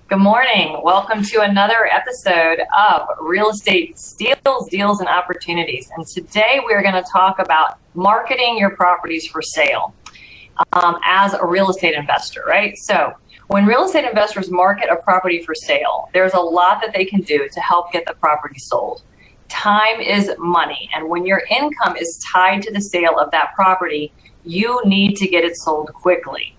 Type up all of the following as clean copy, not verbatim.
Good morning. Welcome to another episode of Real Estate Steals, Deals, and Opportunities. And today we're going to talk about marketing your properties for sale as a real estate investor, right? So when real estate investors market a property for sale, there's a lot that they can do to help get the property sold. Time is money, and when your income is tied to the sale of that property, you need to get it sold quickly.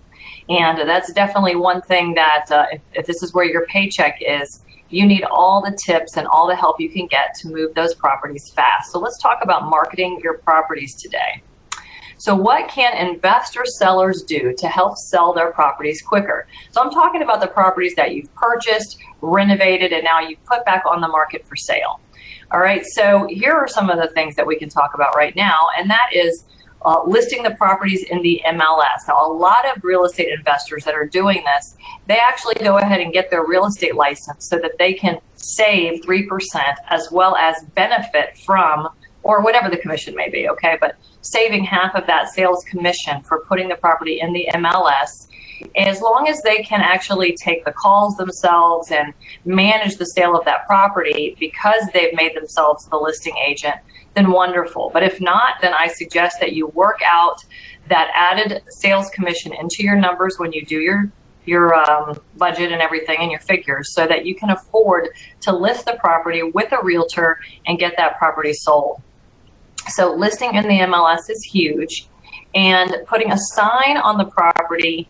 And that's definitely one thing that if this is where your paycheck is, you need all the tips and all the help you can get to move those properties fast. So let's talk about marketing your properties today. So what can investor sellers do to help sell their properties quicker? So I'm talking about the properties that you've purchased, renovated, and now you've put back on the market for sale. All right, so here are some of the things that we can talk about right now, and that is listing the properties in the MLS. Now, a lot of real estate investors that are doing this, they actually go ahead and get their real estate license so that they can save 3% as well as benefit from, or whatever the commission may be, okay? But saving half of that sales commission for putting the property in the MLS, as long as they can actually take the calls themselves and manage the sale of that property because they've made themselves the listing agent, then wonderful. But if not, then I suggest that you work out that added sales commission into your numbers when you do your budget and everything and your figures so that you can afford to list the property with a realtor and get that property sold. So listing in the MLS is huge, and putting a sign on the property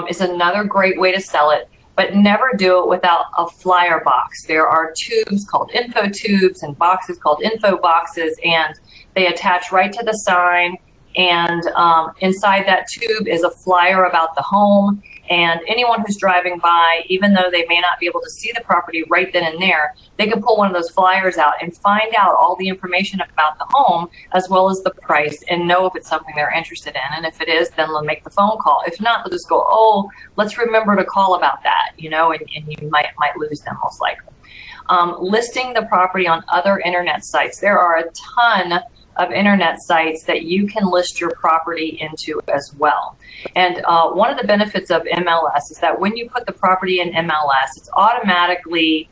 is another great way to sell it, but never do it without a flyer box. There are tubes called info tubes and boxes called info boxes, and they attach right to the sign, and inside that tube is a flyer about the home, and anyone who's driving by, even though they may not be able to see the property right then and there, they can pull one of those flyers out and find out all the information about the home as well as the price and know if it's something they're interested in. And if it is, then they'll make the phone call. If not, they'll just go, oh, let's remember to call about that, you know, and you might lose them most likely. Listing the property on other internet sites. There are a ton of internet sites that you can list your property into as well. And one of the benefits of MLS is that when you put the property in MLS, it's automatically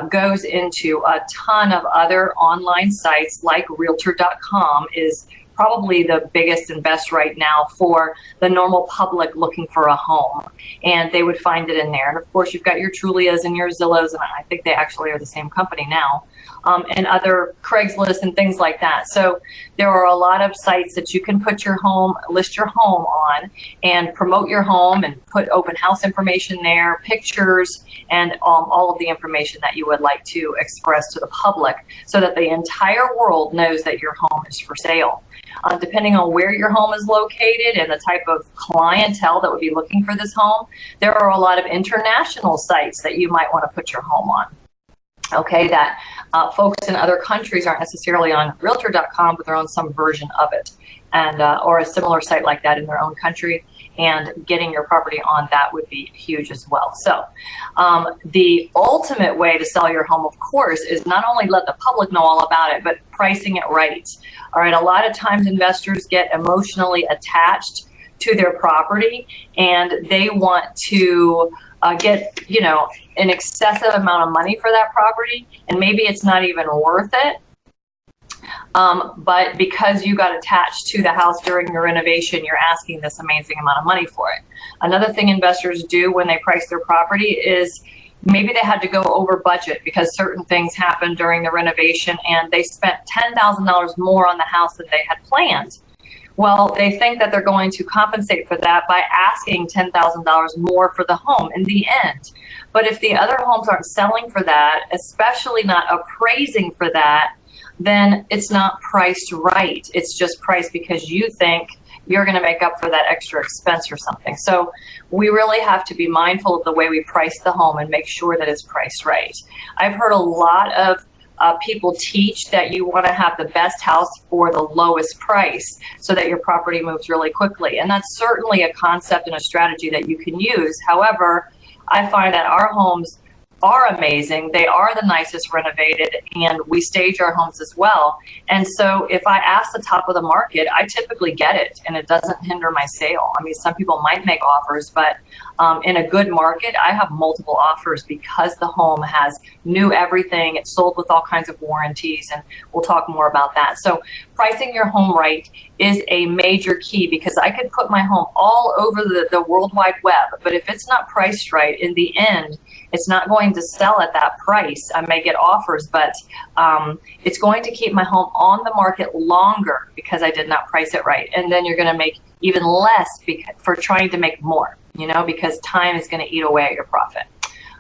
goes into a ton of other online sites, like realtor.com is probably the biggest and best right now for the normal public looking for a home, and they would find it in there. And of course, you've got your Trulias and your Zillows, and I think they actually are the same company now, and other Craigslist and things like that. So there are a lot of sites that you can put your home, list your home on, and promote your home and put open house information there, pictures, and all of the information that you would like to express to the public so that the entire world knows that your home is for sale. Depending on where your home is located and the type of clientele that would be looking for this home, there are a lot of international sites that you might want to put your home on. Okay, that folks in other countries aren't necessarily on realtor.com, but they're on some version of it, and or a similar site like that in their own country, and getting your property on that would be huge as well. So the ultimate way to sell your home, of course, is not only let the public know all about it, but pricing it right. All right, a lot of times investors get emotionally attached to their property, and they want to get, you know, an excessive amount of money for that property, and maybe it's not even worth it. But because you got attached to the house during your renovation, you're asking this amazing amount of money for it. Another thing investors do when they price their property is maybe they had to go over budget because certain things happened during the renovation and they spent $10,000 more on the house than they had planned. Well, they think that they're going to compensate for that by asking $10,000 more for the home in the end. But if the other homes aren't selling for that, especially not appraising for that, then it's not priced right. It's just priced because you think you're going to make up for that extra expense or something. So we really have to be mindful of the way we price the home and make sure that it's priced right. I've heard a lot of people teach that you want to have the best house for the lowest price so that your property moves really quickly. And that's certainly a concept and a strategy that you can use. However, I find that our homes are amazing. They are the nicest renovated, and we stage our homes as well. And so if I ask the top of the market, I typically get it, and it doesn't hinder my sale. I mean, some people might make offers, but In a good market, I have multiple offers because the home has new everything. It's sold with all kinds of warranties, and we'll talk more about that. So pricing your home right is a major key, because I could put my home all over the World Wide Web, but if it's not priced right, in the end, it's not going to sell at that price. I may get offers, but it's going to keep my home on the market longer because I did not price it right. And then you're going to make even less for trying to make more, because time is going to eat away at your profit.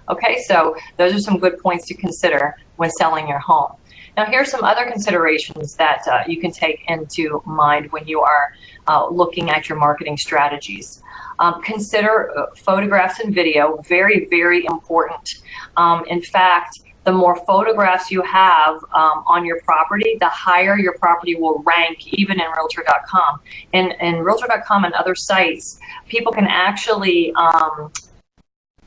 Okay, so those are some good points to consider when selling your home. Now, here's some other considerations that you can take into mind when you are looking at your marketing strategies. Consider photographs and video, very, very important. In fact, the more photographs you have on your property, the higher your property will rank, even in realtor.com. In realtor.com and other sites, people can actually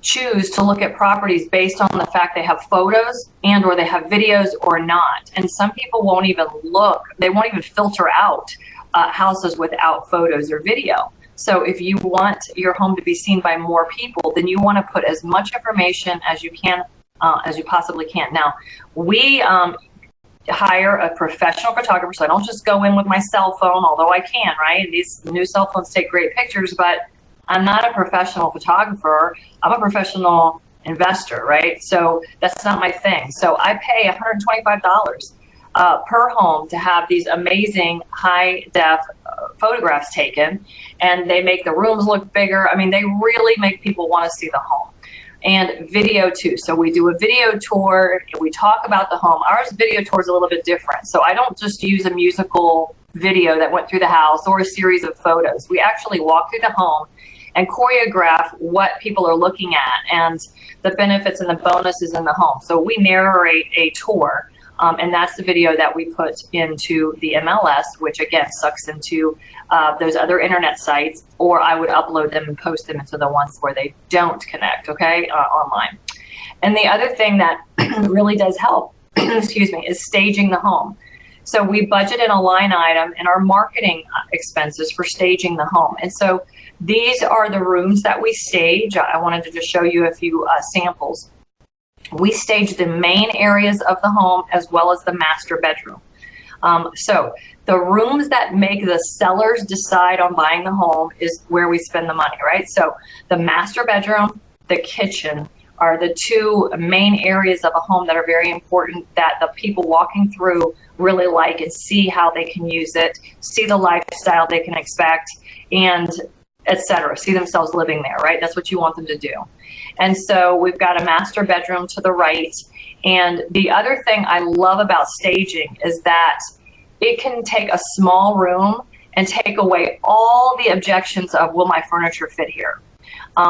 choose to look at properties based on the fact they have photos and or they have videos or not. And some people won't even look, they won't even filter out houses without photos or video. So if you want your home to be seen by more people, then you want to put as much information as you can, as you possibly can. Now, we hire a professional photographer, so I don't just go in with my cell phone, although I can, right? These new cell phones take great pictures, but I'm not a professional photographer. I'm a professional investor, right? So that's not my thing. So I pay $125 per home to have these amazing high-def photographs taken, and they make the rooms look bigger. I mean, they really make people want to see the home. And video too. So we do a video tour, we talk about the home. Ours video tour is a little bit different. So I don't just use a musical video that went through the house or a series of photos. We actually walk through the home and choreograph what people are looking at and the benefits and the bonuses in the home. So we narrate a tour, and that's the video that we put into the MLS, which again sucks into those other internet sites, or I would upload them and post them into the ones where they don't connect, okay, online. And the other thing that really does help, excuse me, is staging the home. So we budget in a line item in our marketing expenses for staging the home. And so these are the rooms that we stage. I wanted to just show you a few samples. We stage the main areas of the home as well as the master bedroom. So the rooms that make the sellers decide on buying the home is where we spend the money, right? So the master bedroom, the kitchen are the two main areas of a home that are very important, that the people walking through really like and see how they can use it, see the lifestyle they can expect, and etc. See themselves living there, right? That's what you want them to do. And so we've got a master bedroom to the right. And the other thing I love about staging is that it can take a small room and take away all the objections of, will my furniture fit here?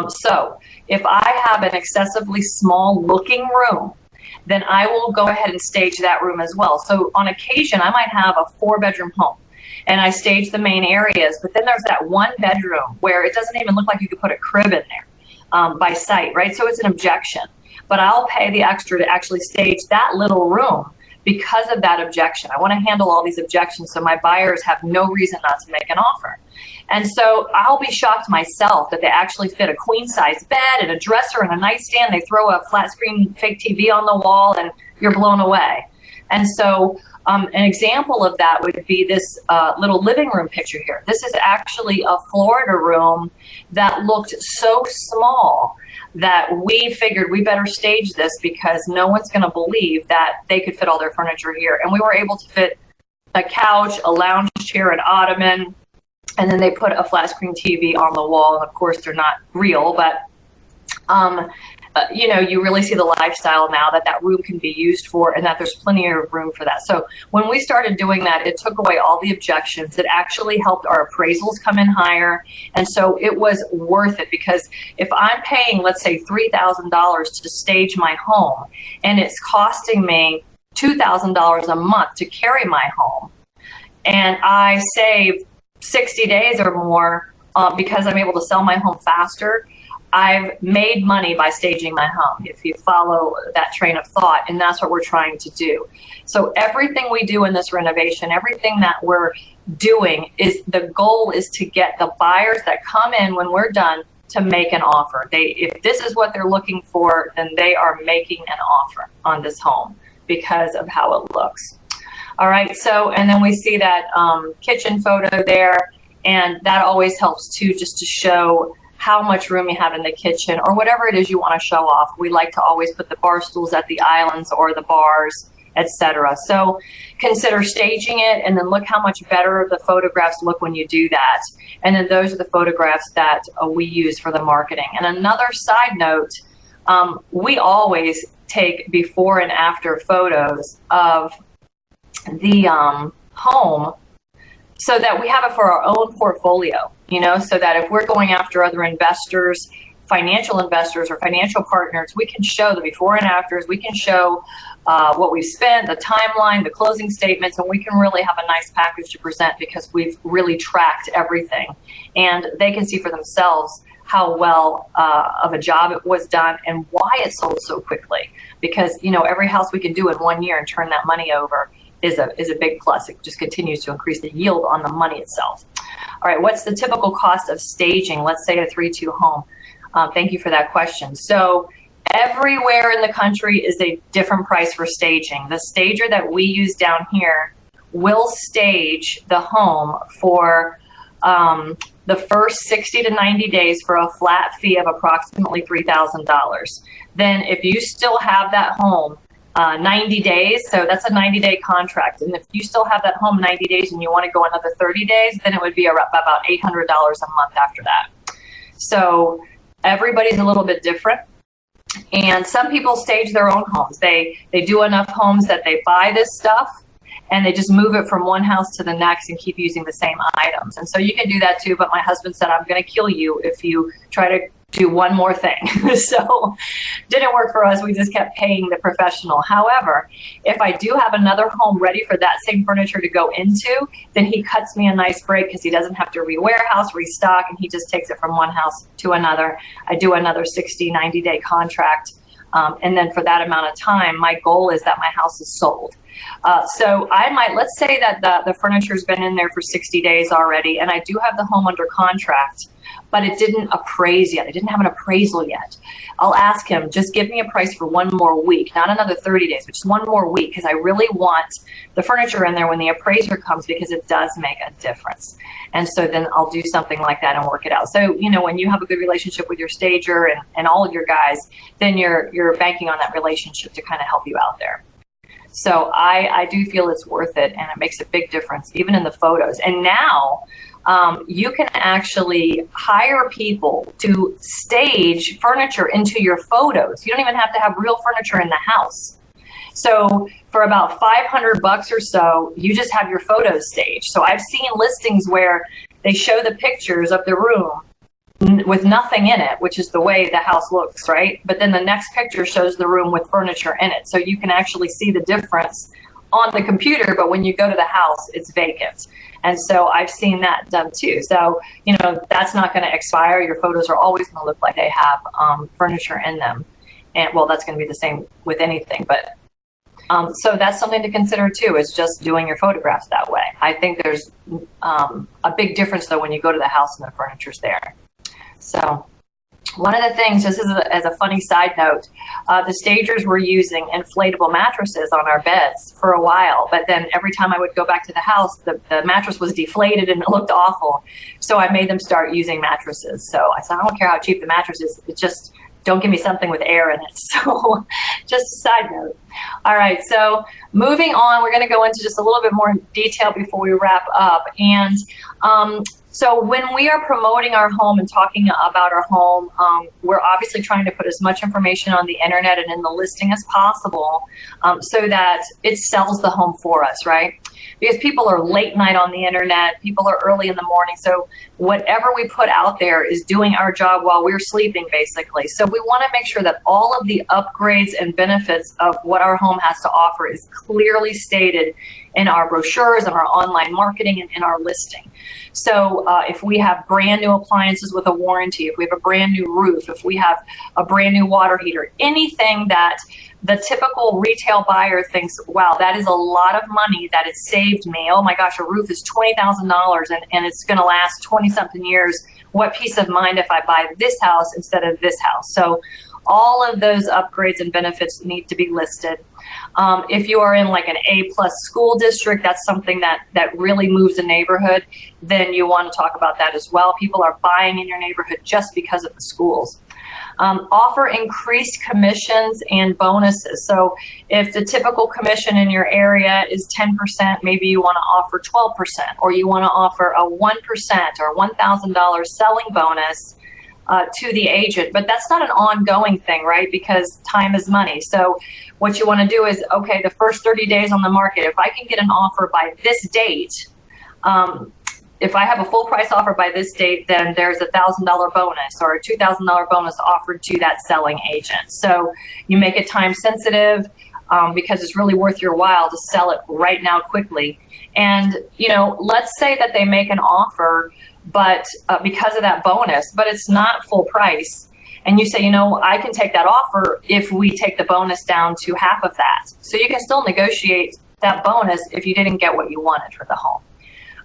So if I have an excessively small looking room, then I will go ahead and stage that room as well. So on occasion, I might have a 4-bedroom home and I stage the main areas, but then there's that 1 bedroom where it doesn't even look like you could put a crib in there by sight, right? So it's an objection, but I'll pay the extra to actually stage that little room because of that objection. I want to handle all these objections so my buyers have no reason not to make an offer. And so I'll be shocked myself that they actually fit a queen size bed and a dresser and a nightstand. They throw a flat screen fake TV on the wall and you're blown away. And so an example of that would be this little living room picture here. This is actually a Florida room that looked so small that we figured we better stage this because no one's going to believe that they could fit all their furniture here. And we were able to fit a couch, a lounge chair, an ottoman, and then they put a flat screen TV on the wall. And of course, they're not real, but you know, you really see the lifestyle now that that room can be used for, and that there's plenty of room for that. So when we started doing that, it took away all the objections. It actually helped our appraisals come in higher. And so it was worth it, because if I'm paying, let's say, $3,000 to stage my home, and it's costing me $2,000 a month to carry my home, and I save 60 days or more because I'm able to sell my home faster, I've made money by staging my home, if you follow that train of thought, and that's what we're trying to do. So everything we do in this renovation, everything that we're doing, is the goal is to get the buyers that come in when we're done to make an offer. If this is what they're looking for, then they are making an offer on this home because of how it looks. All right, so, and then we see that kitchen photo there, and that always helps too, just to show how much room you have in the kitchen or whatever it is you want to show off. We like to always put the bar stools at the islands or the bars, etc. So consider staging it, and then look how much better the photographs look when you do that. And then those are the photographs that we use for the marketing. And another side note, we always take before and after photos of the home so that we have it for our own portfolio, you know, so that if we're going after other investors, financial investors or financial partners, we can show the before and afters, we can show what we've spent, the timeline, the closing statements, and we can really have a nice package to present because we've really tracked everything. And they can see for themselves how well of a job it was done and why it sold so quickly. Because, you know, every house we can do in 1 year and turn that money over is a big plus. It just continues to increase the yield on the money itself. All right, what's the typical cost of staging, let's say a 3-2 home? Thank you for that question. So everywhere in the country is a different price for staging. The stager that we use down here will stage the home for the first 60 to 90 days for a flat fee of approximately $3,000. Then if you still have that home 90 days, so that's a 90-day contract. And if you still have that home 90 days and you want to go another 30 days, then it would be about $800 a month after that. So everybody's a little bit different. And some people stage their own homes. They do enough homes that they buy this stuff and they just move it from one house to the next and keep using the same items. And so you can do that too, but my husband said, I'm going to kill you if you try to do one more thing. So didn't work for us. We just kept paying the professional. However, if I do have another home ready for that same furniture to go into, then he cuts me a nice break because he doesn't have to re-warehouse, restock, and he just takes it from one house to another. I do another 60, 90-day contract. And then for that amount of time, my goal is that my house is sold. So I might, let's say that the furniture's been in there for 60 days already, and I do have the home under contract, but it didn't appraise yet. I didn't have an appraisal yet. I'll ask him, just give me a price for 1 more week, not another 30 days, but just 1 more week, because I really want the furniture in there when the appraiser comes, because it does make a difference. And so then I'll do something like that and work it out. So, you know, when you have a good relationship with your stager and all of your guys, then you're banking on that relationship to kind of help you out there. So I do feel it's worth it, and it makes a big difference, even in the photos. And now you can actually hire people to stage furniture into your photos. You don't even have to have real furniture in the house. So for about $500 or so, you just have your photos staged. So I've seen listings where they show the pictures of the room with nothing in it, which is the way the house looks, right? But then the next picture shows the room with furniture in it. So you can actually see the difference on the computer, but when you go to the house, it's vacant. And so I've seen that done too. So, you know, that's not going to expire. Your photos are always going to look like they have furniture in them. And well, that's going to be the same with anything, but so that's something to consider too, is just doing your photographs that way. I think there's a big difference though when you go to the house and the furniture's there. So one of the things, just as a funny side note, the stagers were using inflatable mattresses on our beds for a while, but then every time I would go back to the house, the mattress was deflated and it looked awful. So I made them start using mattresses. So I said, I don't care how cheap the mattress is, it just don't give me something with air in it. So just a side note. All right, so moving on, we're going to go into just a little bit more detail before we wrap up. And so when we are promoting our home and talking about our home, we're obviously trying to put as much information on the internet and in the listing as possible so that it sells the home for us, right? Because people are late night on the internet, people are early in the morning, so whatever we put out there is doing our job while we're sleeping, basically. So we want to make sure that all of the upgrades and benefits of what our home has to offer is clearly stated in our brochures and our online marketing and in our listing. So if we have brand new appliances with a warranty, if we have a brand new roof, if we have a brand new water heater, anything that the typical retail buyer thinks, wow, that is a lot of money that it saved me. Oh my gosh, a roof is $20,000 and it's going to last 20-something years what peace of mind if I buy this house instead of this house? So all of those upgrades and benefits need to be listed. If you are in like an A+ school district, that's something that really moves the neighborhood, then you want to talk about that as well. People are buying in your neighborhood just because of the schools. Offer increased commissions and bonuses. So if the typical commission in your area is 10%, maybe you want to offer 12%, or you want to offer a 1% or $1,000 selling bonus to the agent. But that's not an ongoing thing, right? Because time is money. So what you want to do is, okay, the first 30 days on the market, if I can get an offer by this date, if I have a full price offer by this date, then there's a $1,000 bonus or a $2,000 bonus offered to that selling agent. So you make it time sensitive because it's really worth your while to sell it right now quickly. And, you know, let's say that they make an offer, but because of that bonus, but it's not full price. And you say, you know, I can take that offer if we take the bonus down to half of that. So you can still negotiate that bonus if you didn't get what you wanted for the home.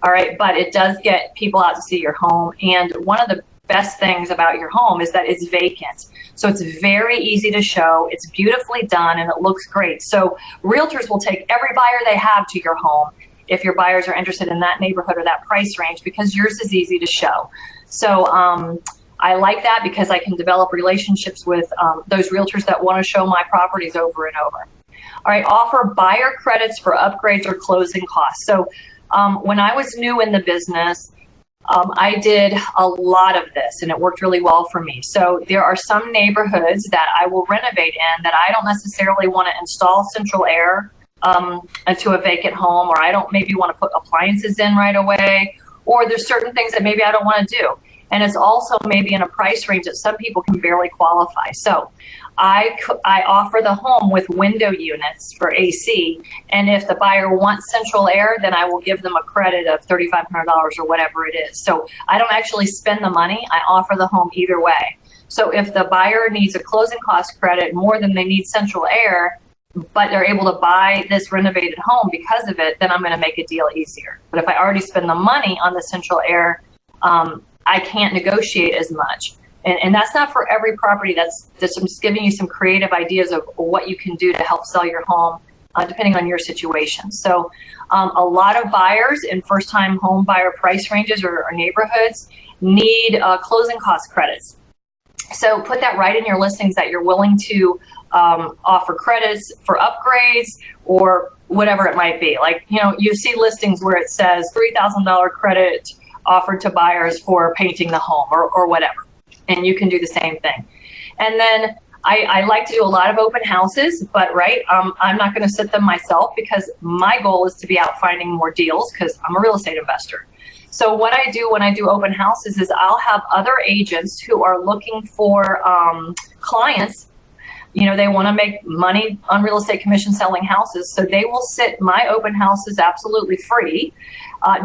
All right, but it does get people out to see your home. And one of the best things about your home is that it's vacant. So it's very easy to show, it's beautifully done, and it looks great. So realtors will take every buyer they have to your home if your buyers are interested in that neighborhood or that price range, because yours is easy to show. So I like that because I can develop relationships with those realtors that want to show my properties over and over. All right, offer buyer credits for upgrades or closing costs. So when I was new in the business, I did a lot of this, and it worked really well for me. So there are some neighborhoods that I will renovate in that I don't necessarily want to install central air to a vacant home, or I don't maybe want to put appliances in right away, or there's certain things that maybe I don't want to do. And it's also maybe in a price range that some people can barely qualify. So I offer the home with window units for AC, and if the buyer wants central air, then I will give them a credit of $3,500 or whatever it is. So I don't actually spend the money, I offer the home either way. So if the buyer needs a closing cost credit more than they need central air, but they're able to buy this renovated home because of it, then I'm going to make a deal easier. But if I already spend the money on the central air, I can't negotiate as much. And that's not for every property. That's just giving you some creative ideas of what you can do to help sell your home, depending on your situation. So a lot of buyers in first-time home buyer price ranges or neighborhoods need closing cost credits. So put that right in your listings that you're willing to offer credits for upgrades or whatever it might be. Like, you know, you see listings where it says $3,000 credit offered to buyers for painting the home or whatever. And you can do the same thing. And then I like to do a lot of open houses, but I'm not going to sit them myself because my goal is to be out finding more deals because I'm a real estate investor. So what I do when I do open houses is I'll have other agents who are looking for clients. You know, they want to make money on real estate commission selling houses. So they will sit my open houses absolutely free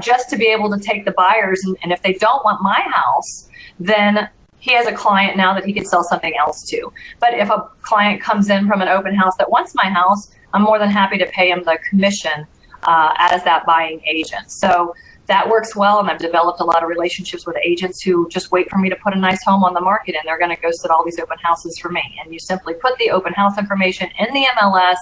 just to be able to take the buyers. And if they don't want my house, then he has a client now that he can sell something else to. But if a client comes in from an open house that wants my house, I'm more than happy to pay him the commission as that buying agent. So that works well, and I've developed a lot of relationships with agents who just wait for me to put a nice home on the market, and they're going to go sit all these open houses for me. And you simply put the open house information in the MLS,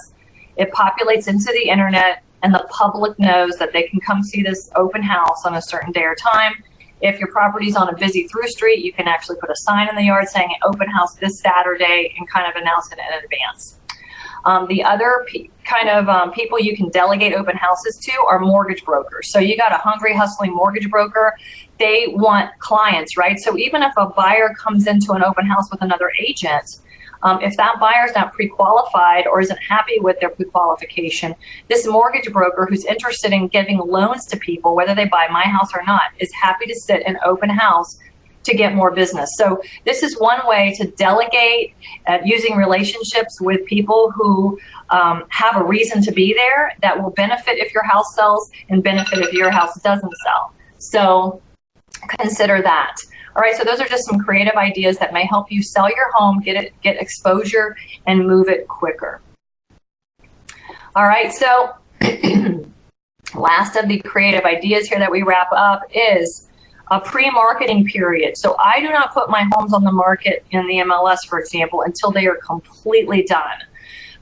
it populates into the internet, and the public knows that they can come see this open house on a certain day or time. If your property's on a busy through street, you can actually put a sign in the yard saying open house this Saturday and kind of announce it in advance. The other people you can delegate open houses to are mortgage brokers. So you got a hungry, hustling mortgage broker. They want clients, right? So even if a buyer comes into an open house with another agent, if that buyer's not pre-qualified or isn't happy with their pre-qualification, this mortgage broker who's interested in giving loans to people, whether they buy my house or not, is happy to sit in open house to get more business. So this is one way to delegate using relationships with people who have a reason to be there that will benefit if your house sells and benefit if your house doesn't sell. So consider that. All right, so those are just some creative ideas that may help you sell your home, get exposure, and move it quicker. All right, so last of the creative ideas here that we wrap up is a pre-marketing period. So I do not put my homes on the market in the MLS, for example, until they are completely done.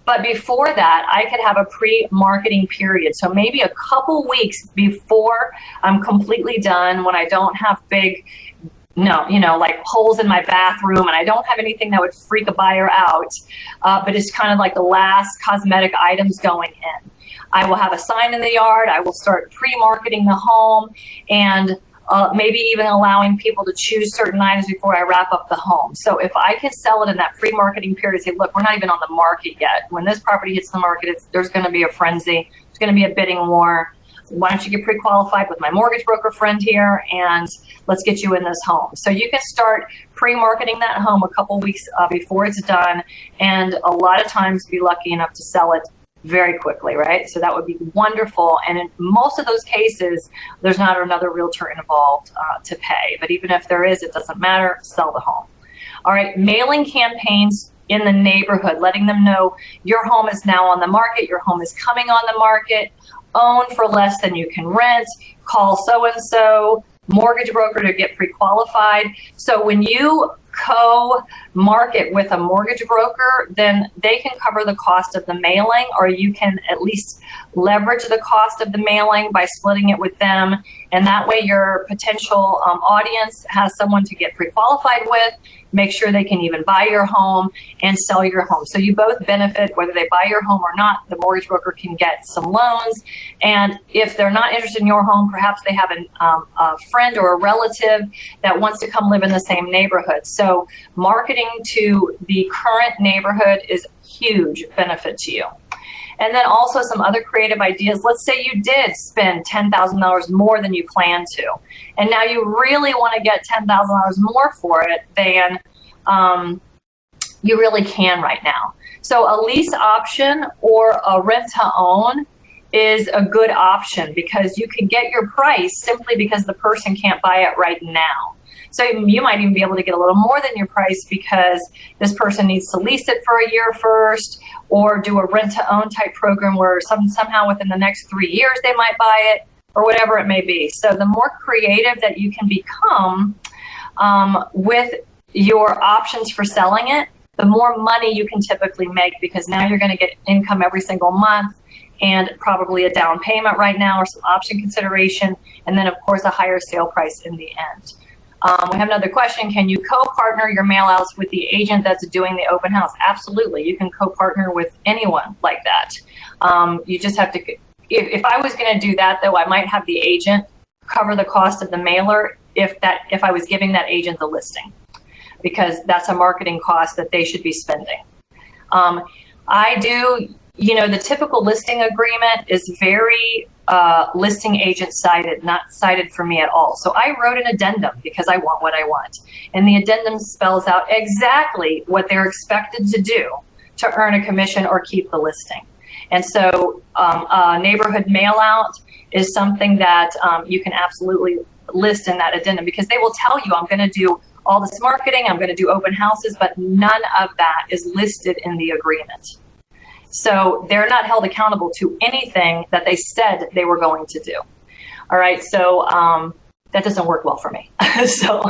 But before that, I could have a pre-marketing period. So maybe a couple weeks before I'm completely done, when I don't have big, like holes in my bathroom, and I don't have anything that would freak a buyer out, but it's kind of like the last cosmetic items going in. I will have a sign in the yard. I will start pre-marketing the home, and maybe even allowing people to choose certain items before I wrap up the home. So if I can sell it in that pre-marketing period, say, look, we're not even on the market yet. When this property hits the market, there's going to be a frenzy. There's going to be a bidding war. Why don't you get pre-qualified with my mortgage broker friend here, and let's get you in this home. So you can start pre-marketing that home a couple weeks before it's done, and a lot of times be lucky enough to sell it very quickly, right? So that would be wonderful. And in most of those cases, there's not another realtor involved to pay. But even if there is, it doesn't matter, sell the home. All right, mailing campaigns in the neighborhood, letting them know your home is now on the market, your home is coming on the market, own for less than you can rent, call so-and-so, mortgage broker to get pre-qualified. So when you co-market with a mortgage broker, then they can cover the cost of the mailing, or you can at least leverage the cost of the mailing by splitting it with them. And that way your potential audience has someone to get pre-qualified with, make sure they can even buy your home and sell your home. So you both benefit, whether they buy your home or not. The mortgage broker can get some loans. And if they're not interested in your home, perhaps they have a friend or a relative that wants to come live in the same neighborhood. So marketing to the current neighborhood is a huge benefit to you. And then also some other creative ideas. Let's say you did spend $10,000 more than you planned to, and now you really want to get $10,000 more for it than you really can right now. So a lease option or a rent to own is a good option, because you can get your price simply because the person can't buy it right now. So you might even be able to get a little more than your price because this person needs to lease it for a year first, or do a rent-to-own type program where somehow within the next 3 years they might buy it, or whatever it may be. So the more creative that you can become with your options for selling it, the more money you can typically make, because now you're going to get income every single month, and probably a down payment right now or some option consideration, and then of course a higher sale price in the end. We have another question. Can you co-partner your mail-outs with the agent that's doing the open house? Absolutely. You can co-partner with anyone like that. You just have to, if I was going to do that though, I might have the agent cover the cost of the mailer if I was giving that agent the listing, because that's a marketing cost that they should be spending. I do, the typical listing agreement is very listing agent sided, not sided for me at all. So I wrote an addendum because I want what I want. And the addendum spells out exactly what they're expected to do to earn a commission or keep the listing. And so a neighborhood mail out is something that you can absolutely list in that addendum, because they will tell you, I'm going to do all this marketing, I'm going to do open houses, but none of that is listed in the agreement. So they're not held accountable to anything that they said they were going to do. All right, so that doesn't work well for me. So,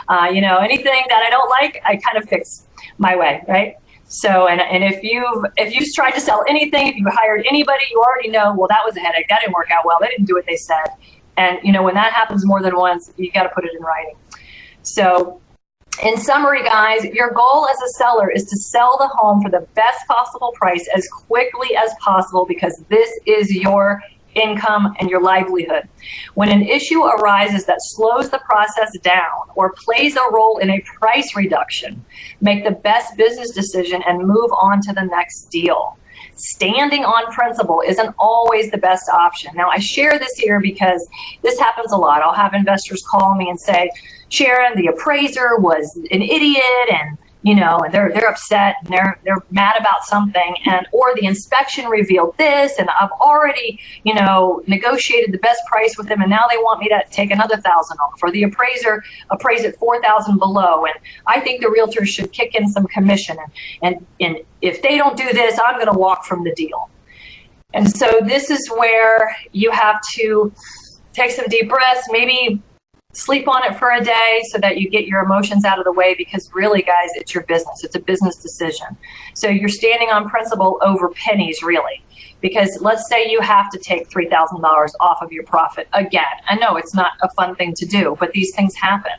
anything that I don't like, I kind of fix my way, right? So, and if you've tried to sell anything, if you hired anybody, you already know, well, that was a headache. That didn't work out well. They didn't do what they said. And, when that happens more than once, you got to put it in writing. So, in summary, guys, your goal as a seller is to sell the home for the best possible price as quickly as possible, because this is your income and your livelihood. When an issue arises that slows the process down or plays a role in a price reduction, make the best business decision and move on to the next deal. Standing on principle isn't always the best option. Now, I share this here because this happens a lot. I'll have investors call me and say, Sharon, the appraiser was an idiot, and and they're upset and they're mad about something, or the inspection revealed this, and I've already negotiated the best price with them, and now they want me to take another $1,000 off, or the appraiser appraised at $4,000 below, and I think the realtor should kick in some commission, and if they don't do this, I'm going to walk from the deal. And so this is where you have to take some deep breaths, maybe sleep on it for a day so that you get your emotions out of the way, because really, guys, it's your business. It's a business decision. So you're standing on principle over pennies, really. Because let's say you have to take $3,000 off of your profit again. I know it's not a fun thing to do, but these things happen.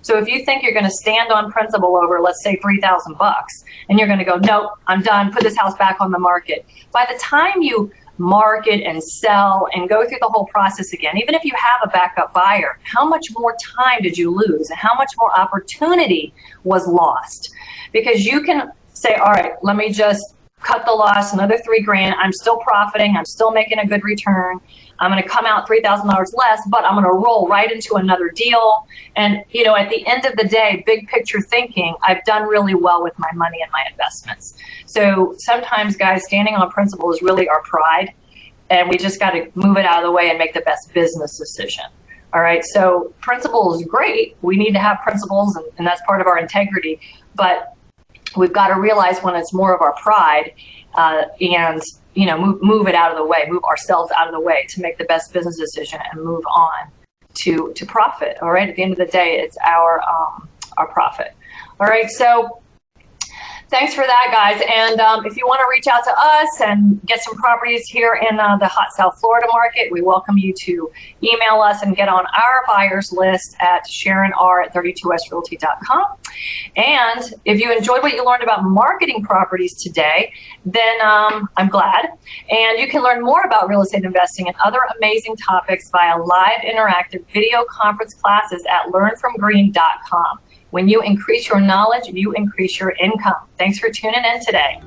So if you think you're going to stand on principle over, let's say, $3,000, and you're going to go, nope, I'm done, put this house back on the market. By the time you market and sell and go through the whole process again, even if you have a backup buyer, how much more time did you lose, and how much more opportunity was lost? Because you can say, all right, let me just cut the loss, another $3,000. I'm still profiting. I'm still making a good return. I'm going to come out $3,000 less, but I'm going to roll right into another deal. And, you know, at the end of the day, big picture thinking, I've done really well with my money and my investments. So sometimes, guys, standing on principle is really our pride, and we just got to move it out of the way and make the best business decision. All right. So principle is great. We need to have principles, and that's part of our integrity. But we've got to realize when it's more of our pride, and, you know, move it out of the way, move ourselves out of the way to make the best business decision and move on to profit. All right. At the end of the day, it's our profit. All right. So thanks for that, guys. And if you want to reach out to us and get some properties here in the hot South Florida market, we welcome you to email us and get on our buyers list at SharonR@32westrealty.com. And if you enjoyed what you learned about marketing properties today, then I'm glad. And you can learn more about real estate investing and other amazing topics via live interactive video conference classes at learnfromgreen.com. When you increase your knowledge, you increase your income. Thanks for tuning in today.